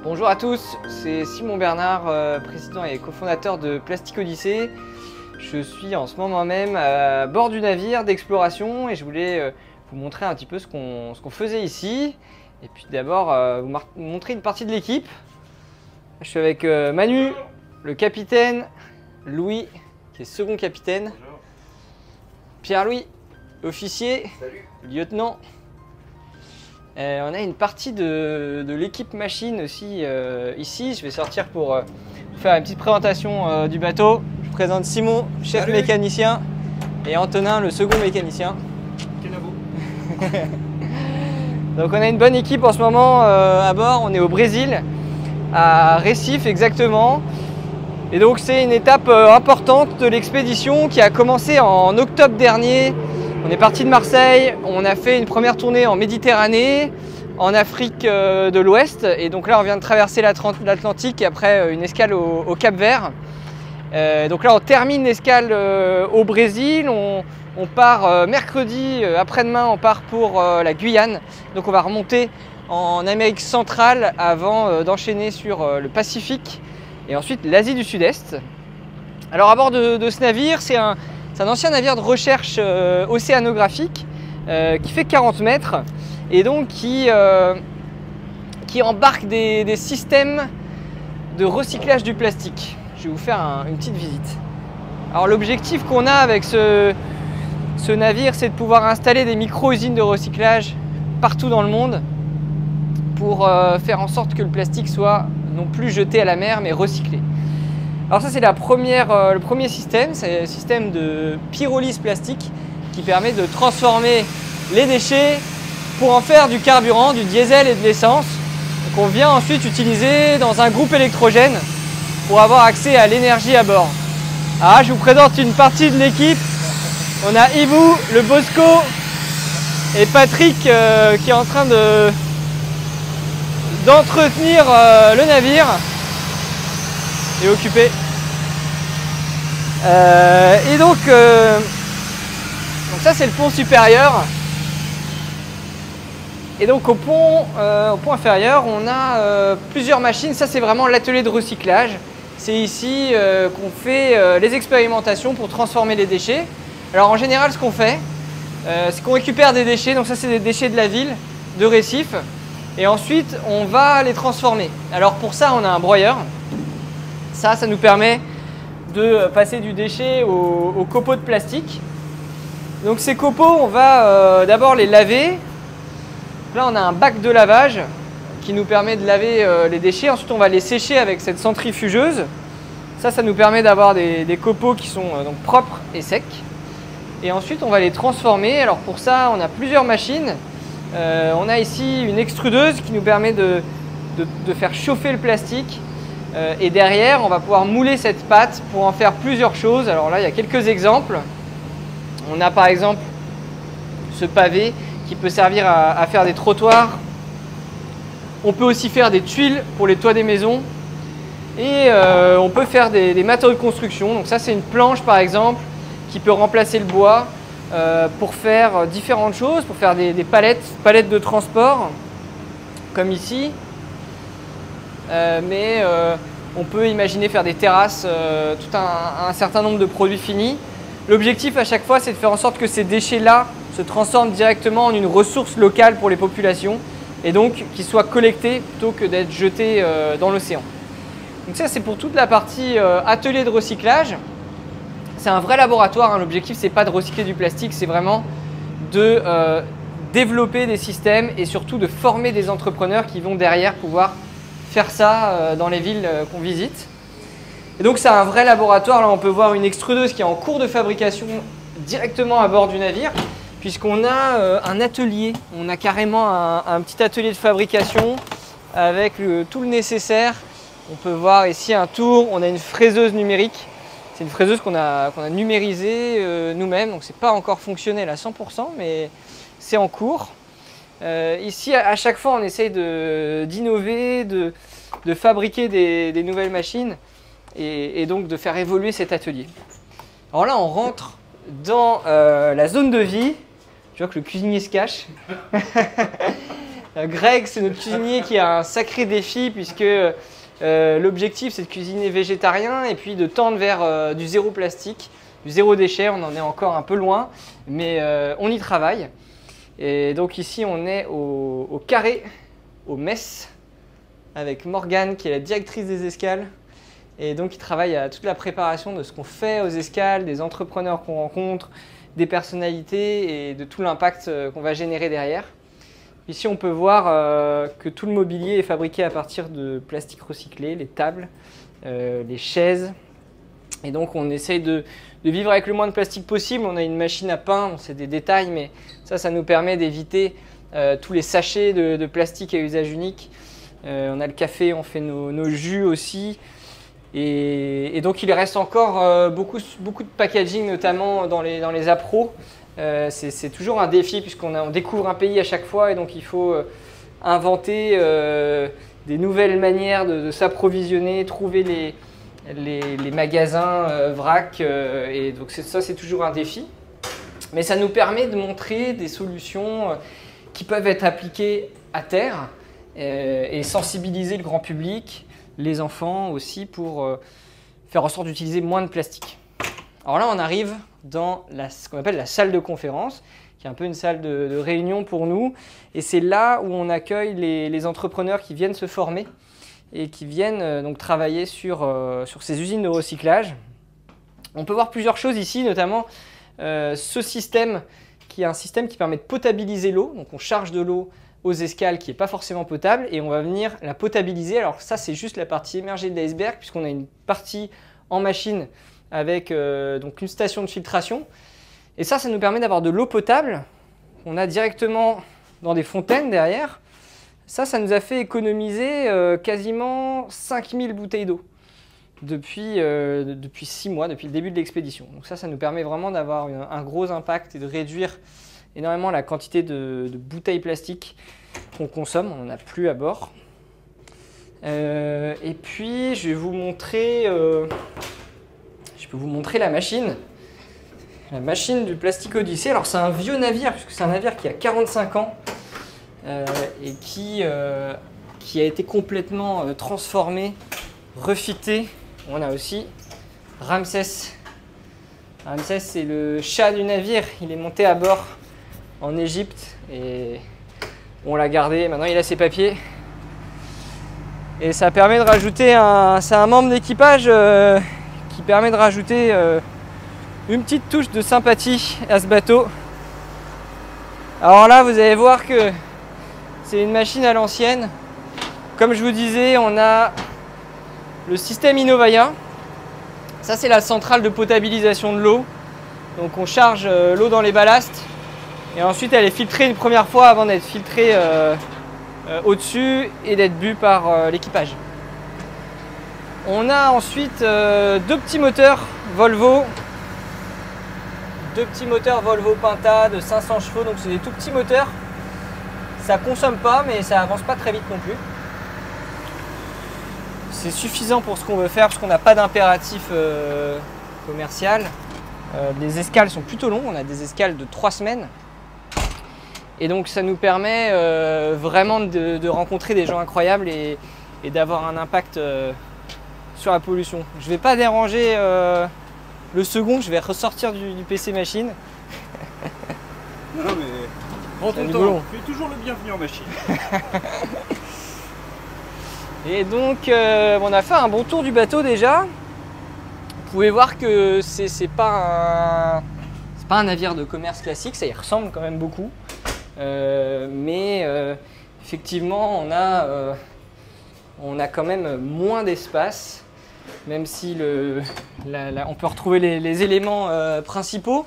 Bonjour à tous, c'est Simon Bernard, président et cofondateur de Plastic Odyssey. Je suis en ce moment même à bord du navire d'exploration et je voulais vous montrer un petit peu ce qu'on faisait ici. Et puis d'abord vous montrer une partie de l'équipe. Je suis avec Manu, le capitaine, Louis, qui est second capitaine, Pierre-Louis, officier, salut, lieutenant. On a une partie de l'équipe machine aussi ici. Je vais sortir pour faire une petite présentation du bateau. Je présente Simon, chef Salut. mécanicien, et Antonin, le second mécanicien. Kenavo. Donc on a une bonne équipe en ce moment à bord. On est au Brésil, à Recife exactement. Et donc c'est une étape importante de l'expédition qui a commencé en octobre dernier. On est parti de Marseille, on a fait une première tournée en Méditerranée, en Afrique de l'Ouest, et donc là on vient de traverser l'Atlantique après une escale au Cap-Vert. Donc là on termine l'escale au Brésil, on part mercredi, après-demain on part pour la Guyane, donc on va remonter en Amérique centrale avant d'enchaîner sur le Pacifique et ensuite l'Asie du Sud-Est. Alors à bord de ce navire, c'est un ancien navire de recherche océanographique qui fait 40 mètres et donc qui embarque des systèmes de recyclage du plastique. Je vais vous faire une petite visite. Alors l'objectif qu'on a avec ce navire, c'est de pouvoir installer des micro-usines de recyclage partout dans le monde pour faire en sorte que le plastique soit non plus jeté à la mer mais recyclé. Alors ça c'est le premier système, c'est le système de pyrolyse plastique qui permet de transformer les déchets pour en faire du carburant, du diesel et de l'essence qu'on vient ensuite utiliser dans un groupe électrogène pour avoir accès à l'énergie à bord. Alors je vous présente une partie de l'équipe. On a Yvou, le Bosco et Patrick qui est en train d'entretenir le navire et occupé. Et donc ça c'est le pont supérieur. Et donc au pont inférieur, on a plusieurs machines. Ça c'est vraiment l'atelier de recyclage. C'est ici qu'on fait les expérimentations pour transformer les déchets. Alors en général, ce qu'on fait, c'est qu'on récupère des déchets. Donc ça c'est des déchets de la ville de Recife. Et ensuite, on va les transformer. Alors pour ça, on a un broyeur. Ça nous permet de passer du déchet aux copeaux de plastique. Donc ces copeaux, on va d'abord les laver. Là, on a un bac de lavage qui nous permet de laver les déchets. Ensuite, on va les sécher avec cette centrifugeuse. Ça nous permet d'avoir des copeaux qui sont donc propres et secs. Et ensuite, on va les transformer. Alors pour ça, on a plusieurs machines. On a ici une extrudeuse qui nous permet de faire chauffer le plastique. Et derrière, on va pouvoir mouler cette pâte pour en faire plusieurs choses. Alors là, il y a quelques exemples. On a par exemple ce pavé qui peut servir à faire des trottoirs. On peut aussi faire des tuiles pour les toits des maisons. Et on peut faire des matériaux de construction. Donc ça, c'est une planche par exemple qui peut remplacer le bois. Pour faire différentes choses, pour faire des palettes de transport, comme ici. Mais on peut imaginer faire des terrasses, tout un certain nombre de produits finis. L'objectif à chaque fois, c'est de faire en sorte que ces déchets-là se transforment directement en une ressource locale pour les populations et donc qu'ils soient collectés plutôt que d'être jetés dans l'océan. Donc ça, c'est pour toute la partie atelier de recyclage. C'est un vrai laboratoire, hein. L'objectif c'est pas de recycler du plastique, c'est vraiment de développer des systèmes et surtout de former des entrepreneurs qui vont derrière pouvoir faire ça dans les villes qu'on visite. Et donc c'est un vrai laboratoire, là on peut voir une extrudeuse qui est en cours de fabrication directement à bord du navire puisqu'on a un atelier, on a carrément un petit atelier de fabrication avec tout le nécessaire. On peut voir ici un tour, on a une fraiseuse numérique. C'est une fraiseuse qu'on a numérisée nous-mêmes, donc c'est pas encore fonctionnel à 100%, mais c'est en cours. Ici, à chaque fois, on essaye d'innover, de fabriquer des nouvelles machines et donc de faire évoluer cet atelier. Alors là, on rentre dans la zone de vie. Je vois que le cuisinier se cache. Greg, c'est notre cuisinier qui a un sacré défi puisque l'objectif c'est de cuisiner végétarien et puis de tendre vers du zéro plastique, du zéro déchet. On en est encore un peu loin, mais on y travaille. Et donc ici on est au Carré, au Metz, avec Morgane qui est la directrice des escales. Et donc il travaille à toute la préparation de ce qu'on fait aux escales, des entrepreneurs qu'on rencontre, des personnalités et de tout l'impact qu'on va générer derrière. Ici, on peut voir que tout le mobilier est fabriqué à partir de plastique recyclé, les tables, les chaises. Et donc, on essaye de vivre avec le moins de plastique possible. On a une machine à pain, c'est des détails, mais ça nous permet d'éviter tous les sachets de plastique à usage unique. On a le café, on fait nos jus aussi. Et donc, il reste encore beaucoup de packaging, notamment dans les appros. C'est toujours un défi puisqu'on découvre un pays à chaque fois et donc il faut inventer des nouvelles manières de s'approvisionner, trouver les magasins vrac et donc ça c'est toujours un défi. Mais ça nous permet de montrer des solutions qui peuvent être appliquées à terre et sensibiliser le grand public, les enfants aussi pour faire en sorte d'utiliser moins de plastique. Alors là on arrive dans ce qu'on appelle la salle de conférence, qui est un peu une salle de réunion pour nous. Et c'est là où on accueille les entrepreneurs qui viennent se former et qui viennent donc travailler sur ces usines de recyclage. On peut voir plusieurs choses ici, notamment ce système qui est un système qui permet de potabiliser l'eau. Donc on charge de l'eau aux escales qui n'est pas forcément potable et on va venir la potabiliser. Alors ça c'est juste la partie émergée de l'iceberg puisqu'on a une partie en machine avec donc une station de filtration. Et ça nous permet d'avoir de l'eau potable. On a directement dans des fontaines derrière. Ça nous a fait économiser quasiment 5000 bouteilles d'eau depuis 6 mois, depuis le début de l'expédition. Donc ça nous permet vraiment d'avoir un gros impact et de réduire énormément la quantité de bouteilles plastiques qu'on consomme. On n'en a plus à bord. Et puis je vais vous montrer... Je peux vous montrer la machine du Plastic Odyssey. Alors c'est un vieux navire, puisque c'est un navire qui a 45 ans et qui a été complètement transformé, refité. On a aussi Ramsès. Ramsès c'est le chat du navire, il est monté à bord en Égypte et on l'a gardé, maintenant il a ses papiers. Et ça permet de rajouter c'est un membre d'équipage qui permet de rajouter une petite touche de sympathie à ce bateau. Alors là, vous allez voir que c'est une machine à l'ancienne. Comme je vous disais, on a le système Innovaya. Ça, c'est la centrale de potabilisation de l'eau. Donc on charge l'eau dans les ballasts et ensuite elle est filtrée une première fois avant d'être filtrée au-dessus et d'être bue par l'équipage. On a ensuite deux petits moteurs Volvo Pinta de 500 chevaux, donc c'est des tout petits moteurs. Ça consomme pas, mais ça avance pas très vite non plus. C'est suffisant pour ce qu'on veut faire parce qu'on n'a pas d'impératif commercial. Les escales sont plutôt longues, on a des escales de 3 semaines. Et donc ça nous permet vraiment de rencontrer des gens incroyables et d'avoir un impact sur la pollution. Je ne vais pas déranger le second, je vais ressortir du PC machine. Non mais prends ton temps, tu es toujours le bienvenu en machine. Et donc on a fait un bon tour du bateau déjà. Vous pouvez voir que c'est pas un navire de commerce classique, ça y ressemble quand même beaucoup. Mais effectivement on a quand même moins d'espace, même si on peut retrouver les éléments principaux.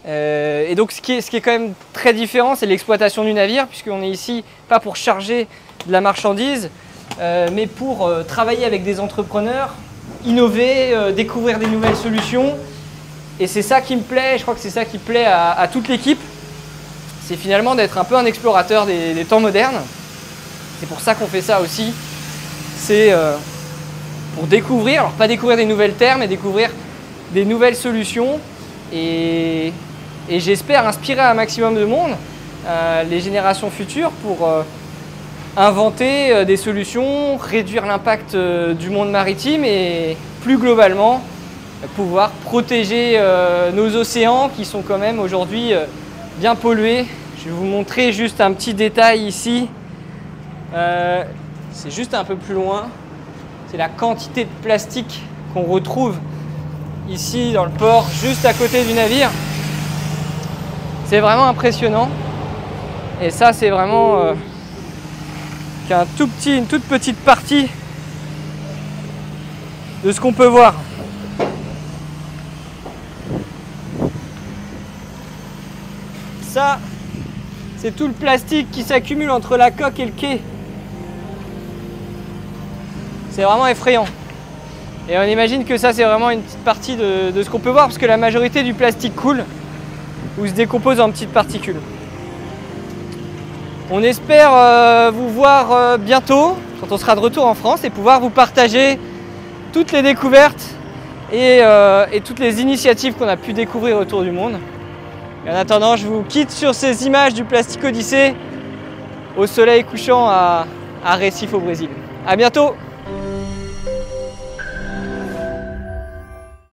Et donc ce qui est quand même très différent, c'est l'exploitation du navire, puisqu'on est ici pas pour charger de la marchandise, mais pour travailler avec des entrepreneurs, innover, découvrir des nouvelles solutions. Et c'est ça qui me plaît, je crois que c'est ça qui plaît à toute l'équipe. C'est finalement d'être un peu un explorateur des temps modernes. C'est pour ça qu'on fait ça aussi. C'est pour découvrir, alors pas découvrir des nouvelles terres, mais découvrir des nouvelles solutions et j'espère inspirer un maximum de monde. les générations futures pour inventer des solutions, réduire l'impact du monde maritime et plus globalement pouvoir protéger nos océans qui sont quand même aujourd'hui bien pollués. Je vais vous montrer juste un petit détail ici. C'est juste un peu plus loin. C'est la quantité de plastique qu'on retrouve ici dans le port, juste à côté du navire. C'est vraiment impressionnant. Et ça, c'est vraiment une toute petite partie de ce qu'on peut voir. Ça, c'est tout le plastique qui s'accumule entre la coque et le quai. C'est vraiment effrayant. Et on imagine que ça, c'est vraiment une petite partie de ce qu'on peut voir, parce que la majorité du plastique coule ou se décompose en petites particules. On espère vous voir bientôt, quand on sera de retour en France, et pouvoir vous partager toutes les découvertes et toutes les initiatives qu'on a pu découvrir autour du monde. Et en attendant, je vous quitte sur ces images du Plastic Odyssée au soleil couchant à Recife au Brésil. À bientôt!